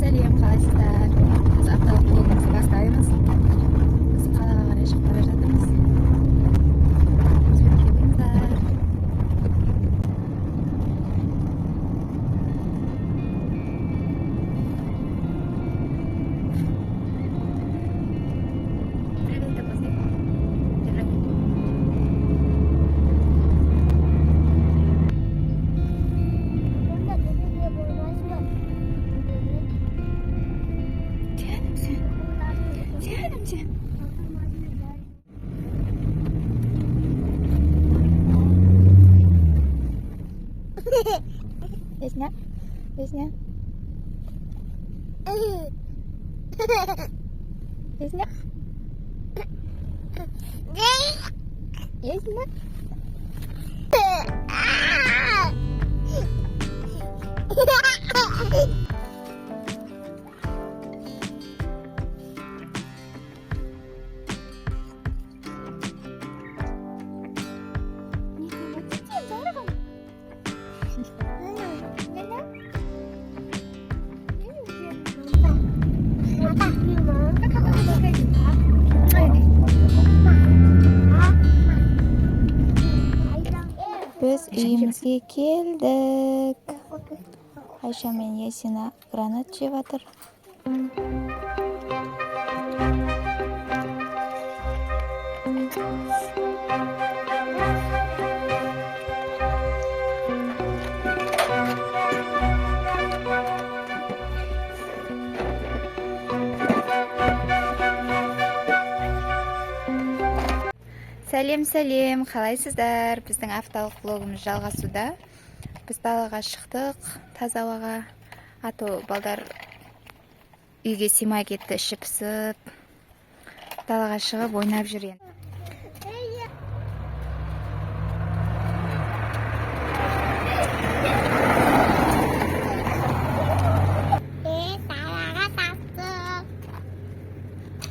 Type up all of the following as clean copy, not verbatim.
сәлем, қалайсыздар? Біз апталық блогымызды бастаймыз. Біз қалаға қарай шығып бара жатырмыз. Бізбен бірге болыңыздар. Ясня? Ясня? Ясня? Ясня? Biz uyimizga keldik. Ayşe men Yasina granat jeyaptir. Сәлем, қалайсыздар? Біздің апталық блогымыз жалғасуда. Біз далаға шықтық, таза ауаға. Ато балдар үйге сыймай кетті, іші пысып. Далаға шығып ойнап жүрген.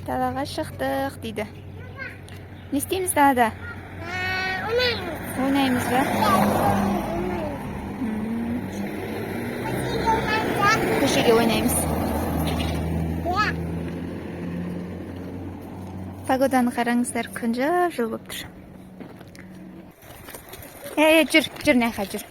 Далаға шықтық дейді. Не істейміз далада? Ойнаймыз ба? Көшеге ойнаймыз. Погоданы қараңыздар, күн жап-жыл болып тұр. Жүр, нәқа жүр.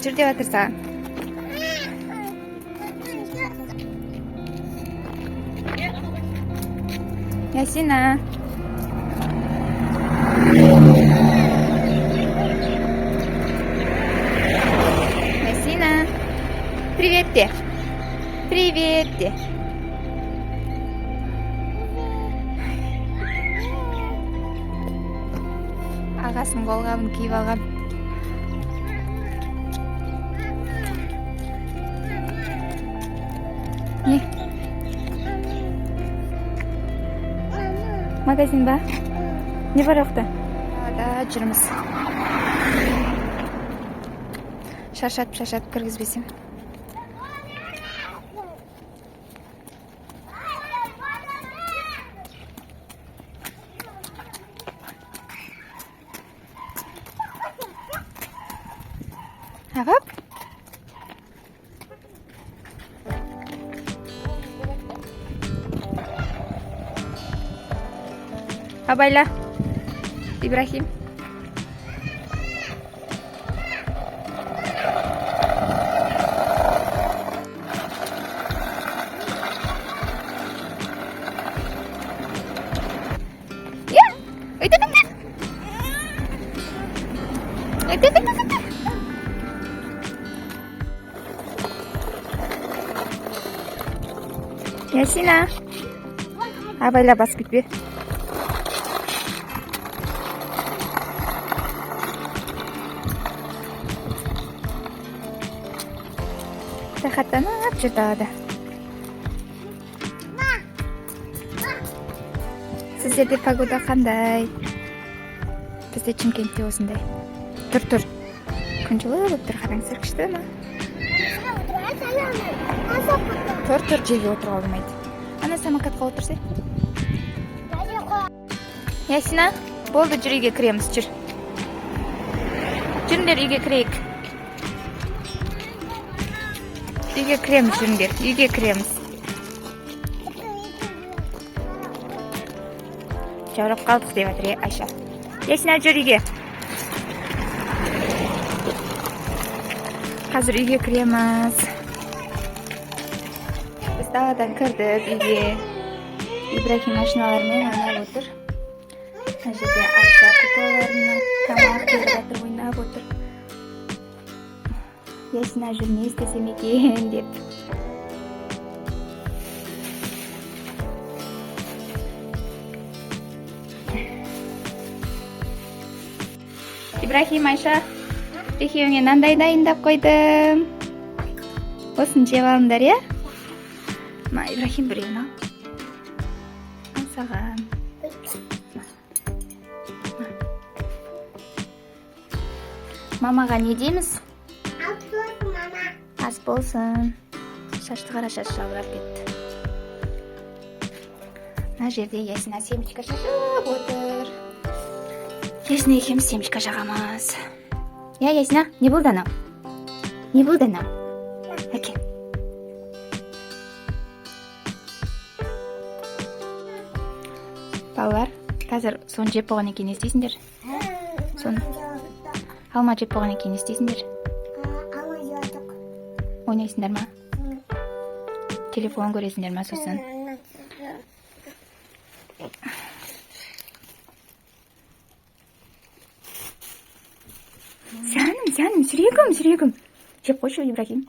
Жүр деп атырса. Ясина. Ясина. Привет де. Привет де. Ағасының қолғабын киіп алған. Не? Магазин ба? Не бар оқты? Да, жүрміз. Шаршатып кіргізбесем. Апап? Абайла. Ибрахим. Ясина. Абайла басып кетпе. Рахаттанып жүр далада. Сіздерде погода қандай? Бізде Шымкентте осындай. Тұр. Күн жылы болып тұр, қараңыздар, күшті ма? Тұр, жерге отыра алмайды. Ана самокатқа отырсай. Ясина, Болды, жүр үйге кіреміз, жүр. Жүріңдер, үйге кірейік. Үйге кіреміз, жүріңдер, үйге кіреміз. Жаурап қалдық деп жатыр, Айша. Ясина, жүр үйге. Қазір үйге кіреміз. Біз даладан кірдік үйге. Ибрахим машиналармен ойнап отыр. Мына жерде Айша куклаларына тамақ беріп жатыр, ойнап отыр. Ясина, жүр, не істесем екен деп. Ибрахим, Айша, екеуіңе нандай дайындап қойдым. Осыны жеп алыңдар, иә? Ибрахим, біреуін ал. Ал саған. Мамаға не дейміз? Ас болсын. Шашты қара, шаш жалбырап кетті. Мына жерде Ясина семечка шашып отыр. Ясина екеуміз семечка жағамыз. Я, Ясина, не болды анау? Не болды анау? Әкел. Балалар, қазір соны жеп болғаннан кейін не істейсіңдер? Соны алма жеп болғаннан кейін не істейсіңдер? Ойнайсыңдар ма? Телефон көресіңдер ма сосын? Сәнім, жүрегім. Жеп қойшы, Ибрахим.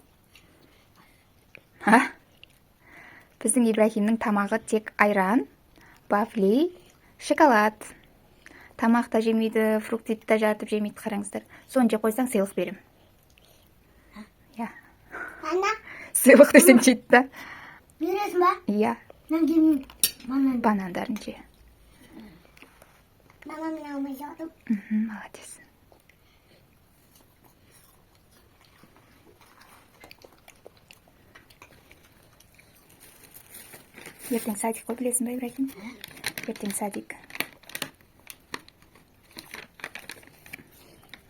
Біздің Ибрахимнің тамағы тек айран, бафли, шоколад. Тамақ та жемейді, фруктиді да жатып жемейді, қараңыздар. Соны жеп қойсаң, сыйлық берем. Я. Сыйлық десең жейді да. Бересің ба? Я. Банандарын же. Мамамен алмай жатып. Молодец. Ертең садик қой, білесің ба, Ибрахим? Ертең садик.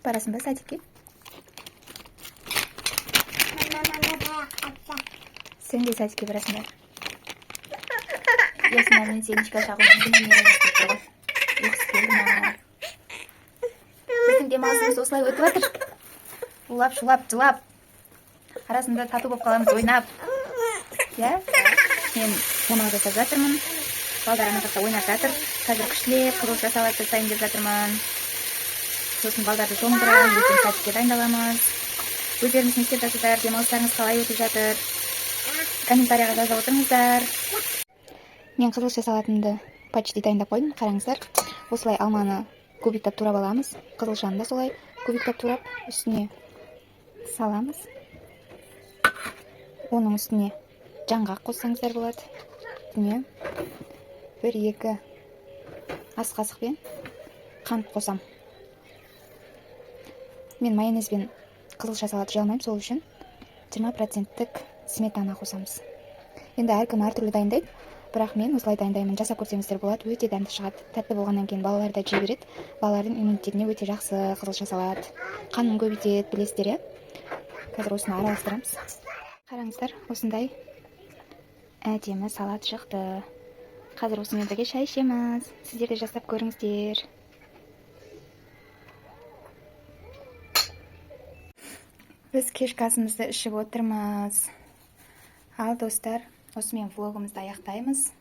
Барасың ба садикке? Сен де садикке барасың ба? Ясина, мен семечка шағып жүрмін. Ұйқысы келді ма? Біздің демалысымыз осылай өтіп жатыр. Улап, шулап, жылап. Арасында тату болып қаламыз, ойнап. Я? Мен тамақ жасап жатырмын. Балдар ана жақта ойнап жатыр. Қазір күштілеп қызылша салат жасайын деп жатырмын. Сосын балдарды тоңдырам, ертең садикке дайындаламыз. Өздеріңіз не істеп жатырсыздар, демалыстарыңыз қалай өтіп жатыр? Комментарияға жазып отырыңыздар. Мен қызылша салатымды почти дайындап қойдым, қараңыздар. Осылай алманы кубиктап турап аламыз. Қызылшаны да солай кубиктап турап үстіне саламыз. Оның үстіне жаңғақ қоссаңыздар болады. Үстіне 1-2 ас қасықпен қант қосам. Мен майонезбен қызылша салат жей алмаймын, сол үшін 20%-тік сметана қосамыз. Енді әркім әртүрлі дайындайды, бірақ мен осылай дайындаймын. Жасап көрсеңіздер болады, өте дәмді шығады. Тәтті болғаннан кейін балалар да жей береді. Балалардың иммунитетіне өте жақсы қызылша салат. Қанын көбейтеді, білесіздер, иә? Қазір осыны араластырамыз. Қараңыздар, осындай әдемі салат шықты. Қазір осымен бірге шай ішеміз. Сіздер де жасап көріңіздер. Біз кешкі асымызды ішіп отырмыз. Ал достар, осымен влогымызды аяқтаймыз.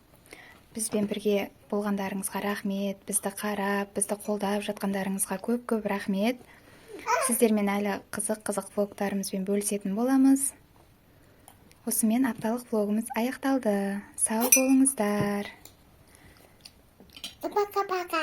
Бізбен бірге болғандарыңызға рахмет. Бізді қарап, бізді қолдап жатқандарыңызға көп рахмет. Сіздермен әлі қызық влогтарымызбен бөлісетін боламыз. Осымен апталық влогымыз аяқталды. Сау болыңыздар. Пока-пока.